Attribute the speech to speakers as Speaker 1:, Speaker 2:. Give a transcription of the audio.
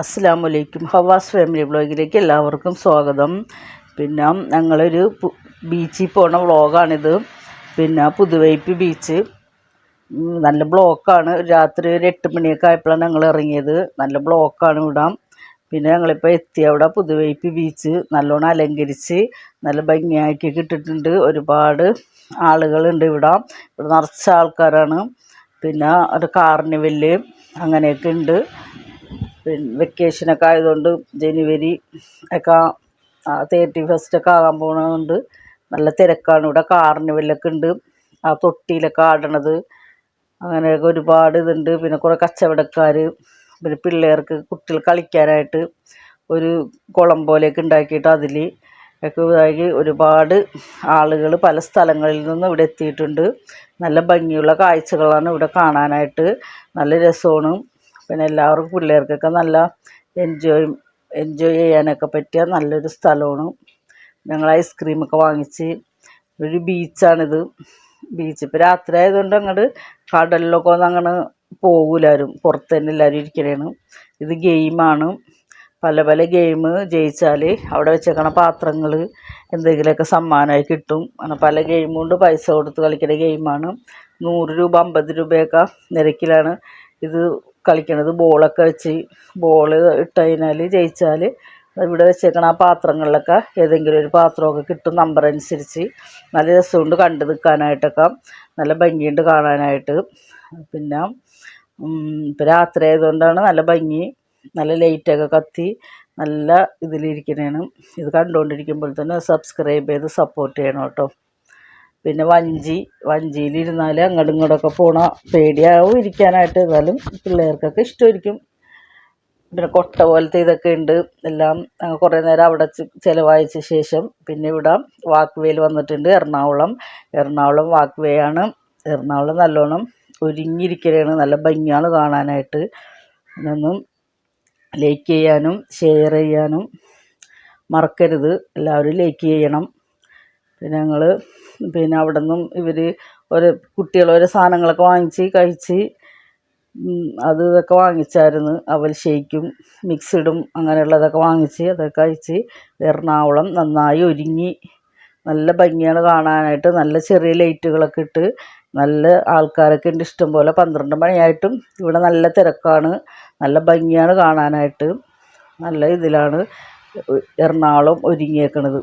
Speaker 1: അസ്സലാമലൈക്കും. ഹവാസ് ഫാമിലി വ്ളോഗിലേക്ക് എല്ലാവർക്കും സ്വാഗതം. പിന്നെ ഞങ്ങളൊരു ബീച്ചിൽ പോണ വ്ളോഗാണിത്. പിന്നെ പുതുവൈപ്പ് ബീച്ച് നല്ല ബ്ലോക്കാണ്. രാത്രി ഒരു 8 മണിയൊക്കെ ആയപ്പോഴാണ് ഞങ്ങൾ ഇറങ്ങിയത്. നല്ല ബ്ലോക്കാണ് ഇവിടെ. പിന്നെ ഞങ്ങളിപ്പോൾ എത്തി. അവിടെ പുതുവൈപ്പ് ബീച്ച് നല്ലോണം അലങ്കരിച്ച് നല്ല ഭംഗിയാക്കി ഇട്ടിട്ടുണ്ട്. ഒരുപാട് ആളുകളുണ്ട് ഇവിടെ. ഇവിടെ നിറച്ച ആൾക്കാരാണ്. പിന്നെ ഒരു കാർണിവല് അങ്ങനെയൊക്കെ ഉണ്ട്. പിന്നെ വെക്കേഷനൊക്കെ ആയതുകൊണ്ട് ജനുവരി ഒക്കെ 31st ഒക്കെ ആകാൻ പോകുന്നതുകൊണ്ട് നല്ല തിരക്കാണ്. ഇവിടെ കാർണിവലൊക്കെ ഉണ്ട്. ആ തൊട്ടിയിലൊക്കെ ആടണത് അങ്ങനെയൊക്കെ ഒരുപാട് ഇതുണ്ട്. പിന്നെ കുറേ കച്ചവടക്കാർ, പിന്നെ പിള്ളേർക്ക് കുട്ടികൾ കളിക്കാനായിട്ട് ഒരു കുളം പോലെയൊക്കെ ഉണ്ടാക്കിയിട്ട് അതിൽ ഒക്കെ ഇതാക്കി ഒരുപാട് ആളുകൾ പല സ്ഥലങ്ങളിൽ നിന്നും ഇവിടെ എത്തിയിട്ടുണ്ട്. നല്ല ഭംഗിയുള്ള കാഴ്ചകളാണ് ഇവിടെ കാണാനായിട്ട്. നല്ല രസമാണ്. പിന്നെ എല്ലാവർക്കും പിള്ളേർക്കൊക്കെ നല്ല എൻജോയ് ചെയ്യാനൊക്കെ പറ്റിയ നല്ലൊരു സ്ഥലമാണ്. ഞങ്ങൾ ഐസ്ക്രീമൊക്കെ വാങ്ങിച്ച് ഒരു ബീച്ചാണിത്. ബീച്ച് ഇപ്പോൾ രാത്രി ആയതുകൊണ്ട് അങ്ങോട്ട് കടലിലൊക്കെ ഒന്നും അങ്ങനെ പോകില്ലാരും. പുറത്ത് തന്നെ എല്ലാവരും ഇരിക്കണേണ്. ഇത് ഗെയിമാണ്. പല പല ഗെയിം ജയിച്ചാൽ അവിടെ വെച്ചേക്കണ പാത്രങ്ങൾ എന്തെങ്കിലുമൊക്കെ സമ്മാനമായി കിട്ടും. അങ്ങനെ പല ഗെയിമും കൊണ്ട് പൈസ കൊടുത്ത് കളിക്കുന്ന ഗെയിമാണ്. 100 രൂപ 50 രൂപയൊക്കെ നിരക്കിലാണ് ഇത് കളിക്കണത്. ബോളൊക്കെ വെച്ച് ബോൾ ഇട്ട് കഴിഞ്ഞാൽ ജയിച്ചാൽ ഇവിടെ വെച്ചേക്കണ ആ പാത്രങ്ങളിലൊക്കെ ഏതെങ്കിലും ഒരു പാത്രമൊക്കെ കിട്ടും നമ്പർ അനുസരിച്ച്. നല്ല രസമുണ്ട് കണ്ടു നിൽക്കാനായിട്ടൊക്കെ. നല്ല ഭംഗിയുണ്ട് കാണാനായിട്ട്. പിന്നെ ഇപ്പം രാത്രി ആയതുകൊണ്ടാണ് നല്ല ഭംഗി. നല്ല ലൈറ്റൊക്കെ കത്തി നല്ല ഇതിലിരിക്കണേണ്. ഇത് കണ്ടുകൊണ്ടിരിക്കുമ്പോൾ തന്നെ സബ്സ്ക്രൈബ് ചെയ്ത് സപ്പോർട്ട് ചെയ്യണം കേട്ടോ. പിന്നെ വഞ്ചിയിലിരുന്നാൽ അങ്ങോട്ടും ഇങ്ങോട്ടൊക്കെ പോണ പേടിയാവും ഇരിക്കാനായിട്ട്. എന്നാലും പിള്ളേർക്കൊക്കെ ഇഷ്ടമായിരിക്കും. പിന്നെ കൊട്ട പോലത്തെ ഇതൊക്കെ ഉണ്ട്. എല്ലാം കുറേ നേരം അവിടെ ചിലവഴിച്ച ശേഷം പിന്നെ ഇവിടെ വാക്ക് വേയിൽ വന്നിട്ടുണ്ട്. എറണാകുളം വാക്ക് വേ ആണ്. എറണാകുളം നല്ലോണം ഒരുങ്ങിയിരിക്കലാണ്. നല്ല ഭംഗിയാണ് കാണാനായിട്ട്. ഇതൊന്നും ലൈക്ക് ചെയ്യാനും ഷെയർ ചെയ്യാനും മറക്കരുത്. എല്ലാവരും ലൈക്ക് ചെയ്യണം. പിന്നെ അവിടെ നിന്നും ഇവർ കുട്ടികൾ ഓരോ സാധനങ്ങളൊക്കെ വാങ്ങിച്ച് കഴിച്ച് ഇതൊക്കെ വാങ്ങിച്ചായിരുന്നു. അവൽ ഷേക്കും മിക്സഡും അങ്ങനെയുള്ളതൊക്കെ വാങ്ങിച്ച് അതൊക്കെ കഴിച്ച് എറണാകുളം നന്നായി ഒരുങ്ങി നല്ല ഭംഗിയാണ് കാണാനായിട്ട്. നല്ല ചെറിയ ലൈറ്റുകളൊക്കെ ഇട്ട് നല്ല ആൾക്കാരൊക്കെ ഉണ്ട് ഇഷ്ടം പോലെ. 12 മണിയായിട്ടും ഇവിടെ നല്ല തിരക്കാണ്. നല്ല ഭംഗിയാണ് കാണാനായിട്ട്. നല്ല ഇതിലാണ് എറണാകുളം ഒരുങ്ങിയേക്കണത്.